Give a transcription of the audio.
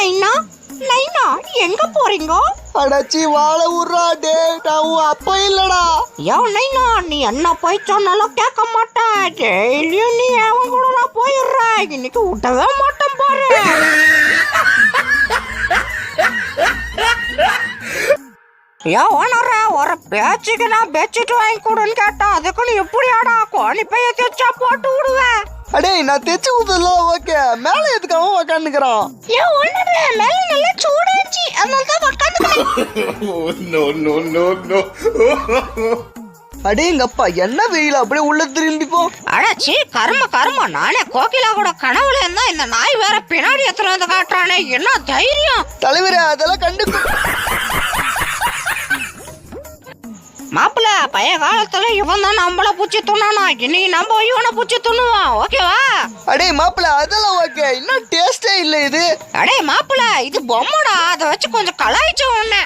நைனா நைனா எங்க போறீங்க? அடச்சி வாழை விட்றா டே, நான் உன் அப்பா இல்லடா. யோ நைனா, நீ என்ன போய் சொன்னாலும் கேட்க மாட்டேன். டெய்லியும் நீ அவன் கூட போயிடுற. இன்னைக்கு விட்டவே மாட்டேன் பாரு. யோ ஓனர, ஒரு பேச்சுக்கு நான் பெட்ஷீட் வாங்கி கொடுன்னு கேட்டா அதுக்கு நீ எப்படியாடா கோணி பைய தைச்சா போட்டு விடுவேன்? அடே நான் தைச்சு கொடுத்ததுலாம் ஓகே, மேலே எதுக்கு அவன் உக்காந்துக்கிறான்? யோ ஓனர, மேல நல்லா சூடாச்சு, அதனால தான் உட்காந்துக்கிறேன். அடே எங்க அப்பா, என்ன வெயில் அப்படியே உள்ள திரும்பிப்போ. அடச்சி கர்ம, நானே கோகிலா கூட கனவுல இருந்தா இந்த நாய் வேற பின்னாடி எத்தனை வந்து காட்டுறானே, என்ன தைரியம்? தலைவரே அதெல்லாம் கண்டு மாப்பிள்ள, பழைய காலத்துல இவன் தான் நம்மள பூச்சி துண்ணானா, இன்னைக்கு நம்ம இவனை பூச்சி துண்ணுவான், ஓகேவா? அடே மாப்பிள்ள அதெல்லாம் ஓகே, இன்னும் டேஸ்டே இல்ல இது. அடே மாப்பிள்ள, இது பொம்மடா, அதை வச்சு கொஞ்சம் கலாய்ச்ச உடனே